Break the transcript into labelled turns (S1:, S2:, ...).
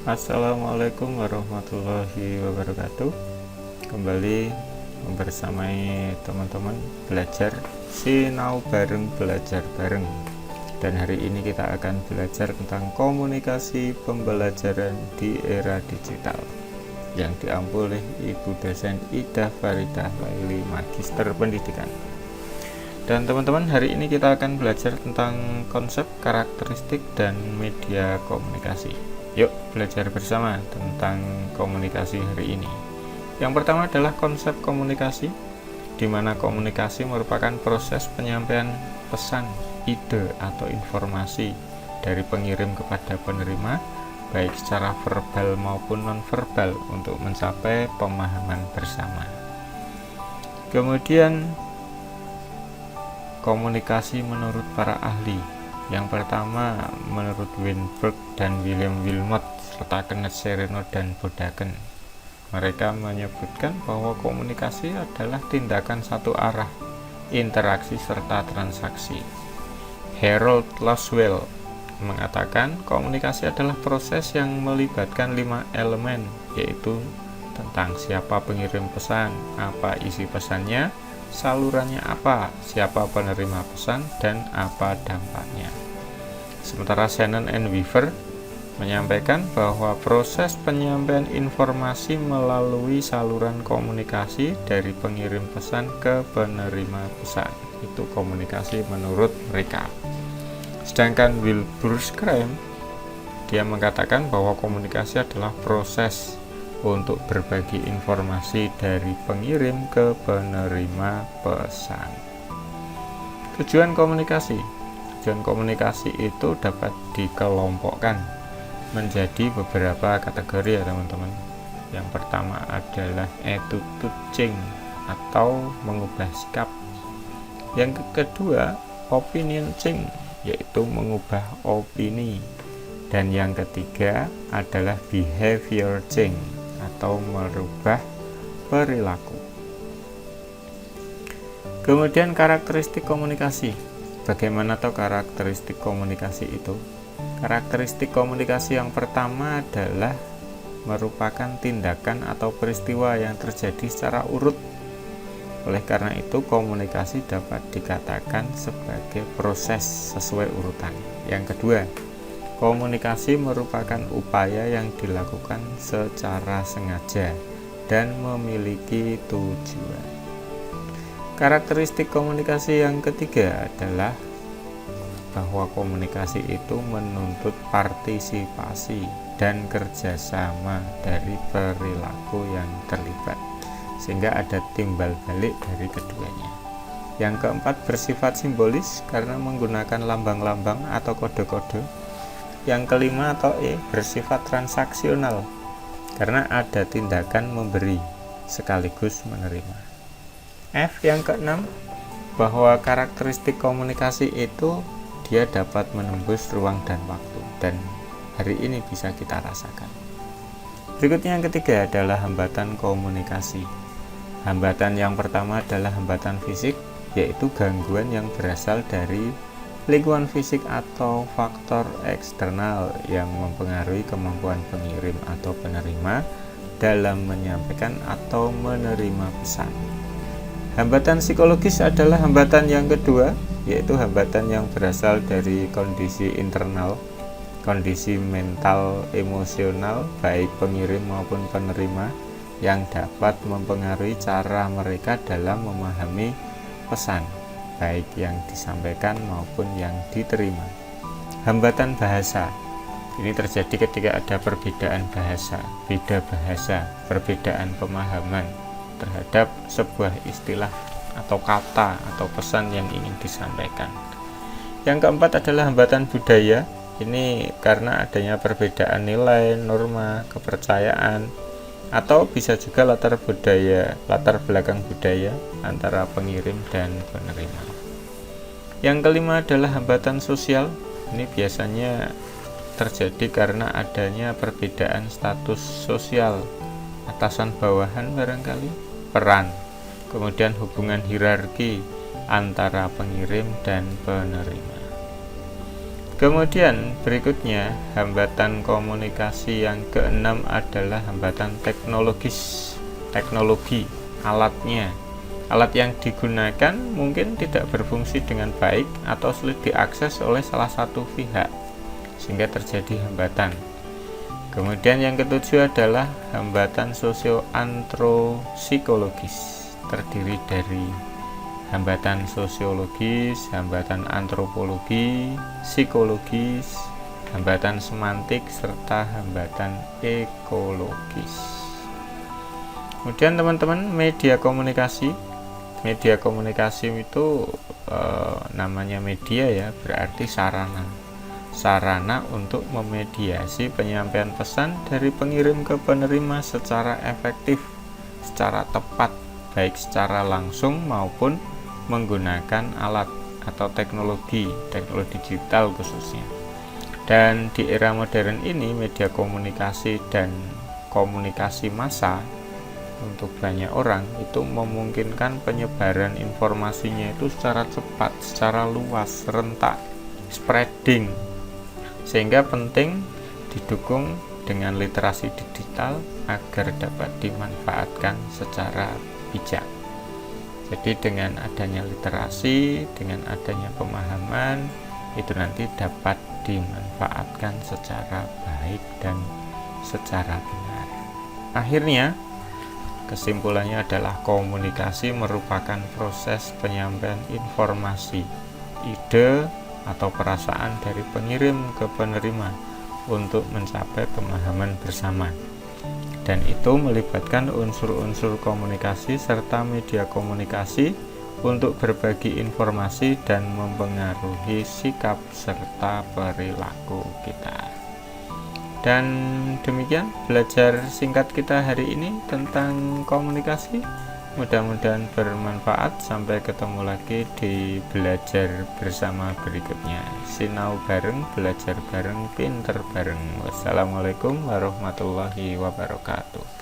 S1: Assalamualaikum warahmatullahi wabarakatuh. Kembali membersamai teman-teman belajar Sinau bareng belajar bareng. Dan hari ini kita akan belajar tentang komunikasi pembelajaran di era digital yang diampu oleh Ibu dosen Ida Faridah Laili, Magister Pendidikan. Dan teman-teman, hari ini kita akan belajar tentang konsep, karakteristik, dan media komunikasi. Yuk belajar bersama tentang komunikasi hari ini. Yang pertama adalah konsep komunikasi, di mana komunikasi merupakan proses penyampaian pesan, ide, atau informasi dari pengirim kepada penerima, baik secara verbal maupun non-verbal, untuk mencapai pemahaman bersama. Kemudian komunikasi menurut para ahli. Yang pertama, menurut Weinberg dan William Wilmot serta Kenneth Sereno dan Bodaken, mereka menyebutkan bahwa komunikasi adalah tindakan satu arah, interaksi serta transaksi. Harold Laswell mengatakan komunikasi adalah proses yang melibatkan 5 elemen, yaitu tentang siapa pengirim pesan, apa isi pesannya, salurannya apa, siapa penerima pesan, dan apa dampaknya. Sementara Shannon and Weaver menyampaikan bahwa proses penyampaian informasi melalui saluran komunikasi dari pengirim pesan ke penerima pesan. Itu komunikasi menurut mereka. Sedangkan Wilbur Schramm, dia mengatakan bahwa komunikasi adalah proses untuk berbagi informasi dari pengirim ke penerima pesan. Tujuan komunikasi itu dapat dikelompokkan menjadi beberapa kategori ya teman-teman. Yang pertama adalah attitude change atau mengubah sikap. Yang kedua, opinion change, yaitu mengubah opini. Dan yang ketiga adalah behavior change atau merubah perilaku. Kemudian karakteristik komunikasi. Bagaimana tahu karakteristik komunikasi itu? Karakteristik komunikasi yang pertama adalah merupakan tindakan atau peristiwa yang terjadi secara urut. Oleh karena itu, komunikasi dapat dikatakan sebagai proses sesuai urutan. Yang kedua, komunikasi merupakan upaya yang dilakukan secara sengaja dan memiliki tujuan. Karakteristik komunikasi yang ketiga adalah bahwa komunikasi itu menuntut partisipasi dan kerjasama dari perilaku yang terlibat, sehingga ada timbal balik dari keduanya. Yang keempat, bersifat simbolis karena menggunakan lambang-lambang atau kode-kode. Yang kelima atau E, bersifat transaksional karena ada tindakan memberi sekaligus menerima. F, yang keenam, bahwa karakteristik komunikasi itu dia dapat menembus ruang dan waktu, dan hari ini bisa kita rasakan. Berikutnya yang ketiga adalah hambatan komunikasi. Hambatan yang pertama adalah hambatan fisik, yaitu gangguan yang berasal dari lingkungan fisik atau faktor eksternal yang mempengaruhi kemampuan pengirim atau penerima dalam menyampaikan atau menerima pesan. Hambatan psikologis adalah hambatan yang kedua, yaitu hambatan yang berasal dari kondisi internal, kondisi mental emosional baik pengirim maupun penerima yang dapat mempengaruhi cara mereka dalam memahami pesan, baik yang disampaikan maupun yang diterima. Hambatan bahasa ini terjadi ketika ada perbedaan bahasa, beda bahasa, perbedaan pemahaman terhadap sebuah istilah atau kata atau pesan yang ingin disampaikan. Yang keempat adalah hambatan budaya. Ini karena adanya perbedaan nilai, norma, kepercayaan, atau bisa juga latar belakang budaya antara pengirim dan penerima. Yang kelima adalah hambatan sosial. Ini biasanya terjadi karena adanya perbedaan status sosial, atasan bawahan barangkali, peran, kemudian hubungan hierarki antara pengirim dan penerima. Kemudian berikutnya, hambatan komunikasi yang keenam adalah hambatan teknologis. Teknologi, alatnya. Alat yang digunakan mungkin tidak berfungsi dengan baik atau sulit diakses oleh salah satu pihak, sehingga terjadi hambatan. Kemudian yang ketujuh adalah hambatan sosio-antropsikologis, terdiri dari hambatan sosiologis, hambatan antropologi, psikologis, hambatan semantik, serta hambatan ekologis. Kemudian teman-teman, media komunikasi. Media komunikasi itu namanya media ya, berarti sarana untuk memediasi penyampaian pesan dari pengirim ke penerima secara efektif, secara tepat, baik secara langsung maupun menggunakan alat atau teknologi digital khususnya. Dan di era modern ini, media komunikasi dan komunikasi massa untuk banyak orang itu memungkinkan penyebaran informasinya itu secara cepat, secara luas, serentak, spreading, sehingga penting didukung dengan literasi digital agar dapat dimanfaatkan secara bijak. Jadi dengan adanya literasi, dengan adanya pemahaman, itu nanti dapat dimanfaatkan secara baik dan secara benar. Akhirnya, kesimpulannya adalah komunikasi merupakan proses penyampaian informasi, ide, atau perasaan dari pengirim ke penerima untuk mencapai pemahaman bersama. Dan itu melibatkan unsur-unsur komunikasi serta media komunikasi untuk berbagi informasi dan mempengaruhi sikap serta perilaku kita. Dan demikian belajar singkat kita hari ini tentang komunikasi. Mudah-mudahan bermanfaat. Sampai ketemu lagi di belajar bersama berikutnya. Sinau bareng, belajar bareng, pinter bareng. Wassalamualaikum warahmatullahi wabarakatuh.